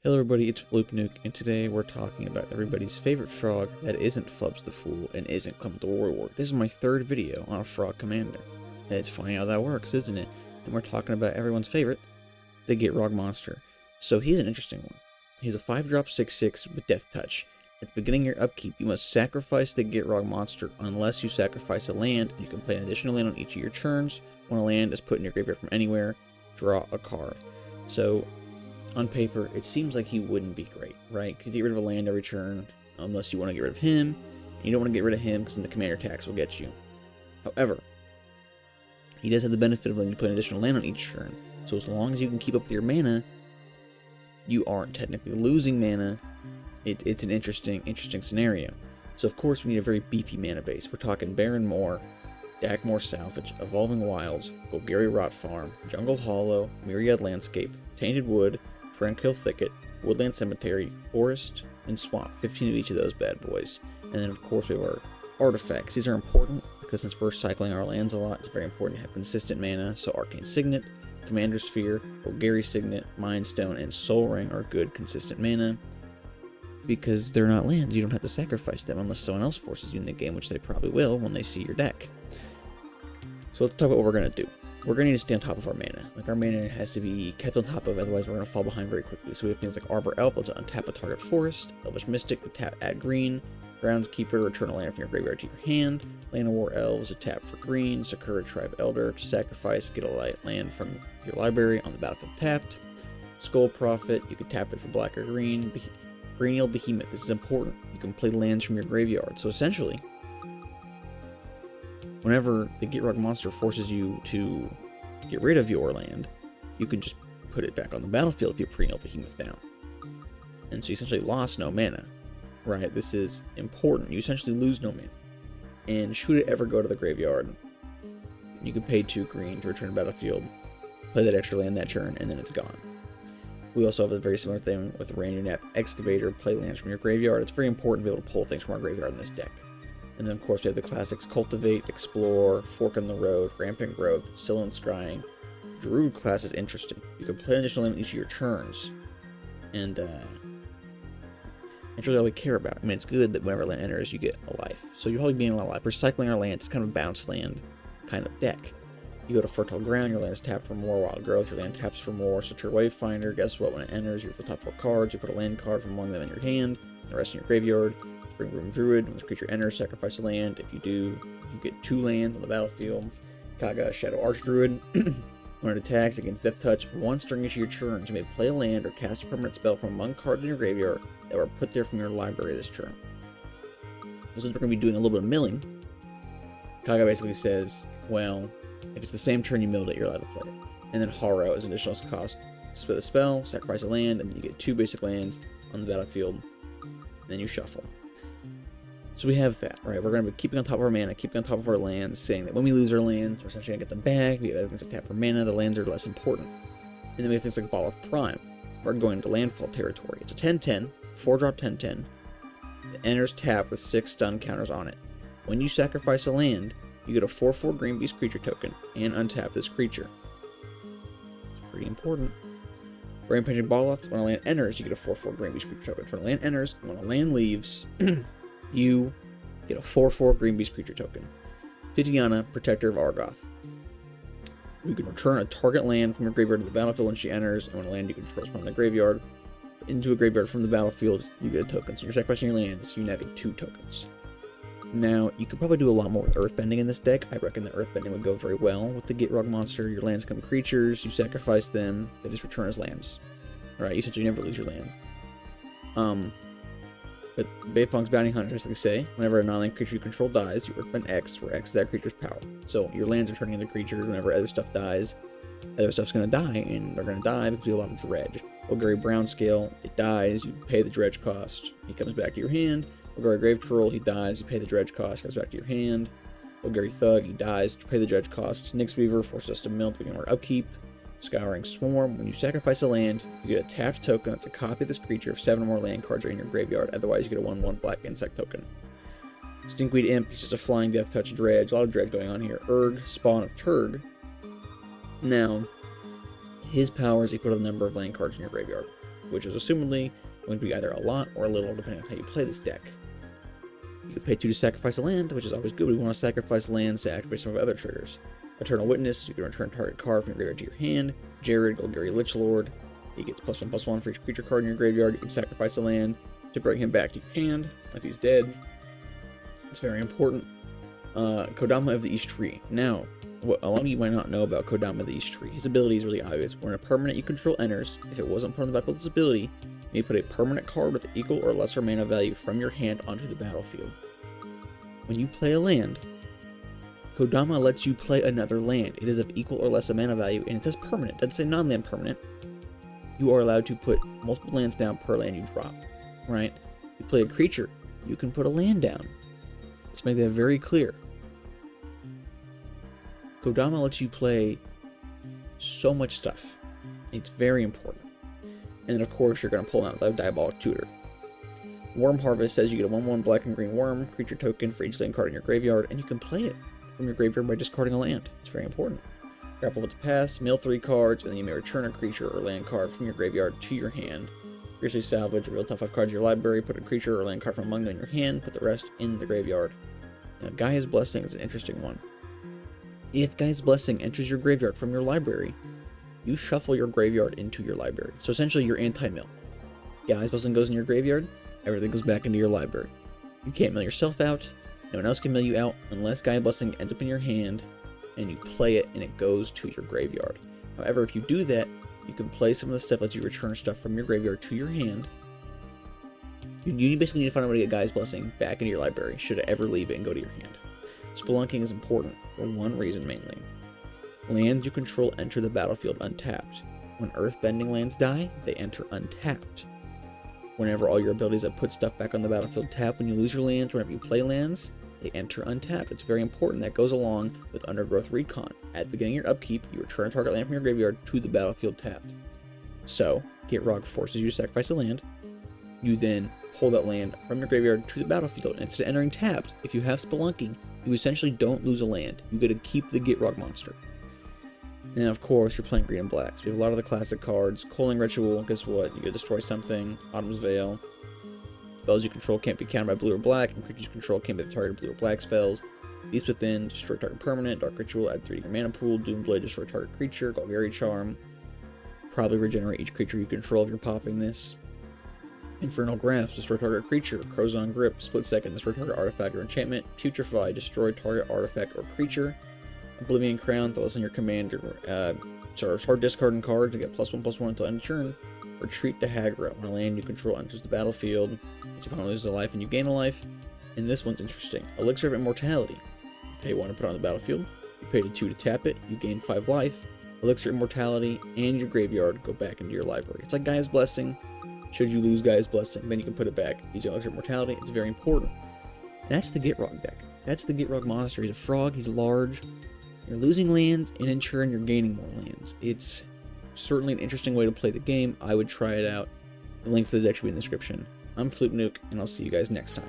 Hello everybody, it's Nuke, and today we're talking about everybody's favorite frog that isn't Flubs the Fool and isn't Clement the Warrior. This is my third video on a frog commander, and it's funny how that works, isn't it? And we're talking about everyone's favorite, the Gitrog Monster. So he's an interesting one. He's a 5-drop 6/6 with Death Touch. At the beginning of your upkeep, you must sacrifice the Gitrog Monster unless you sacrifice a land. You can play an additional land on each of your turns. When a land is put in your graveyard from anywhere, draw a card. So on paper, it seems like he wouldn't be great, right? Because you get rid of a land every turn, unless you want to get rid of him. And you don't want to get rid of him because then the commander tax will get you. However, he does have the benefit of letting you put an additional land on each turn. So as long as you can keep up with your mana, you aren't technically losing mana. It's an interesting scenario. So of course we need a very beefy mana base. We're talking Barren Moor, Dakmor Salvage, Evolving Wilds, Golgari Rot Farm, Jungle Hollow, Myriad Landscape, Tainted Wood, Tranquil Thicket, Woodland Cemetery, Forest, and Swamp. 15 of each of those bad boys. And then of course we have our artifacts. These are important because since we're cycling our lands a lot, it's very important to have consistent mana. So Arcane Signet, Commander Sphere, Golgari Signet, Mind Stone, and Soul Ring are good consistent mana. Because they're not lands, you don't have to sacrifice them unless someone else forces you in the game, which they probably will when they see your deck. So let's talk about what we're going to do. We're going to need to stay on top of our mana. Like, our mana has to be kept on top of, otherwise we're going to fall behind very quickly. So we have things like Arbor Elf, to untap a target forest, Elvish Mystic, to tap, add green, Groundskeeper, return a land from your graveyard to your hand, Land of War Elves, to tap for green, Sakura Tribe Elder, to sacrifice, get a light land from your library on the battlefield tapped, Skull Prophet, you can tap it for black or green, Perennial Behemoth, this is important, you can play lands from your graveyard. So essentially, whenever the Gitrog Monster forces you to get rid of your land, you can just put it back on the battlefield if you Perennial Behemoth down. And so you essentially lost no mana, right? This is important. You essentially lose no mana. And should it ever go to the graveyard, you can pay 2 green to return to the battlefield, play that extra land that turn, and then it's gone. We also have a very similar thing with Randonap Excavator, play lands from your graveyard. It's very important to be able to pull things from our graveyard in this deck. And then, of course, we have the classics Cultivate, Explore, Fork in the Road, Rampant Growth, Sylvan Scrying. Druid class is interesting. You can play an additional land on each of your turns. And, it's really all we care about. I mean, it's good that whenever land enters, you get a life. So you're probably being a lot of life. Recycling our land is kind of a bounce land kind of deck. You go to Fertile Ground, your land is tapped for more Wild Growth, your land taps for more Satyr Wayfinder. Guess what? When it enters, you have the top 4 cards, you put a land card from among them in your hand, the rest in your graveyard. Spring Room Druid, when this creature enters, sacrifice a land. If you do, you get 2 lands on the battlefield. Kaga Shadow Archdruid. When it attacks against Death Touch, once during each of your turns, you may play a land or cast a permanent spell from among cards in your graveyard that were put there from your library this turn. So since we're going to be doing a little bit of milling, Kaga basically says, well, if it's the same turn you milled it, you're allowed to play it. And then Horror is an additional cost. Split a spell, sacrifice a land, and then you get 2 basic lands on the battlefield, and then you shuffle. So we have that, right? We're going to be keeping on top of our mana, keeping on top of our lands, saying that when we lose our lands, we're essentially going to get them back. We have other things like tap for mana, the lands are less important. And then we have things like Ball of Prime. We're going into landfall territory. It's a 10/10, 4-drop 10/10. It enters tap with 6 stun counters on it. When you sacrifice a land, you get a 4/4 green beast creature token and untap this creature. It's pretty important. Brain Pinching Baloth, when a land enters, you get a 4/4 green beast creature token. When a land enters, when a land leaves, you get a 4/4 green beast creature token. Titiana, Protector of Argoth. You can return a target land from your graveyard to the battlefield when she enters, and when a land you control is from the graveyard into a graveyard from the battlefield, you get a token. So you're sacrificing your lands, you now get 2 tokens. Now, you could probably do a lot more with Earthbending in this deck. I reckon that Earthbending would go very well with the Gitrog Monster. Your lands become creatures, you sacrifice them, they just return as lands. Alright, you essentially never lose your lands. But Beifong's Bounty Hunter, as they say, whenever a non-land creature you control dies, you Earthbend X, where X is that creature's power. So your lands are turning into creatures whenever other stuff dies. Other stuff's going to die, and they're going to die because you have a lot of dredge. Golgari Brown Scale, it dies, you pay the dredge cost, he comes back to your hand. Golgari Grave Troll, he dies, you pay the dredge cost, comes back to your hand. Golgari Thug, he dies, you pay the dredge cost. Nyx Weaver forces us to mill to begin our upkeep. Scouring Swarm, when you sacrifice a land, you get a tapped token that's a copy of this creature if 7 or more land cards are in your graveyard, otherwise you get a 1/1 black insect token. Stinkweed Imp, he's just a flying Death Touch dredge, a lot of dredge going on here. Urg, Spawn of Turg. Now, his power is equal to the number of land cards in your graveyard. which is assumedly going to be either a lot or a little depending on how you play this deck. You can pay 2 to sacrifice a land, which is always good. We want to sacrifice lands to activate some of other triggers. Eternal Witness, you can return target card from your graveyard to your hand. Jared, Golgari Lichlord, he gets +1/+1 for each creature card in your graveyard. You can sacrifice a land to bring him back to your hand if he's dead. It's very important. Kodama of the East Tree. Now, what a lot of you might not know about Kodama of the East Tree, his ability is really obvious. When a permanent you control enters, if it wasn't part of the battlefield, this ability, you may put a permanent card with equal or lesser mana value from your hand onto the battlefield. When you play a land, Kodama lets you play another land. It is of equal or less mana value, and it says permanent. It doesn't say non-land permanent. You are allowed to put multiple lands down per land you drop, right? You play a creature, you can put a land down. Let's make that very clear. Kodama lets you play so much stuff. It's very important. And then, of course, you're going to pull out the Diabolic Tutor. Worm Harvest says you get a 1/1 black and green worm creature token for each land card in your graveyard, and you can play it from your graveyard by discarding a land. It's very important. Grapple with the pass, mill 3 cards, and then you may return a creature or land card from your graveyard to your hand. Fiercely salvage, reveal top 5 cards of your library, put a creature or land card from among them in your hand, put the rest in the graveyard. Now, Gaia's Blessing is an interesting one. If Gaia's Blessing enters your graveyard from your library, you shuffle your graveyard into your library. So essentially, you're anti-mill. Gaia's Blessing goes in your graveyard, everything goes back into your library. You can't mill yourself out, no one else can mill you out unless Gaia's Blessing ends up in your hand and you play it and it goes to your graveyard. However, if you do that, you can play some of the stuff that you return stuff from your graveyard to your hand. You basically need to find a way to get Gaia's Blessing back into your library, should it ever leave it and go to your hand. Spelunking is important for one reason mainly. Lands you control enter the battlefield untapped. When earthbending lands die, they enter untapped. Whenever all your abilities that put stuff back on the battlefield tap, when you lose your lands, whenever you play lands, they enter untapped. It's very important. That goes along with Undergrowth Recon. At the beginning of your upkeep, you return a target land from your graveyard to the battlefield tapped. So, Gitrog forces you to sacrifice a land. You then hold that land from your graveyard to the battlefield. And instead of entering tapped, if you have Spelunking, you essentially don't lose a land. You get to keep the Gitrog Monster. And of course, you're playing green and blacks. We have a lot of the classic cards. Coaling Ritual, guess what? You gotta destroy something. Autumn's Veil. Spells you control can't be countered by blue or black, and creatures you control can't be the target of blue or black spells. Beast Within, destroy target permanent. Dark Ritual, add 3 to your mana pool. Doomblade, destroy target creature. Golgari Charm. Probably regenerate each creature you control if you're popping this. Infernal Grasp, destroy target creature. Crozon Grip, Split Second, destroy target artifact or enchantment. Putrefy, destroy target artifact or creature. Oblivion Crown, throw this on your commander. Start discarding cards to get +1/+1 until end of turn. Retreat to Hagra. When a land you control enters the battlefield, it's if you lose a life and you gain a life. And this one's interesting. Elixir of Immortality. You pay 1 to put it on the battlefield. You pay 2 to tap it. You gain 5 life. Elixir of Immortality and your graveyard go back into your library. It's like Gaia's Blessing. Should you lose Gaia's Blessing, then you can put it back. Using Elixir of Immortality, it's very important. That's the Gitrog deck. That's the Gitrog Monster. He's a frog. He's large. You're losing lands, and in turn, you're gaining more lands. It's certainly an interesting way to play the game. I would try it out. The link for the deck should be in the description. I'm Floop Nuke, and I'll see you guys next time.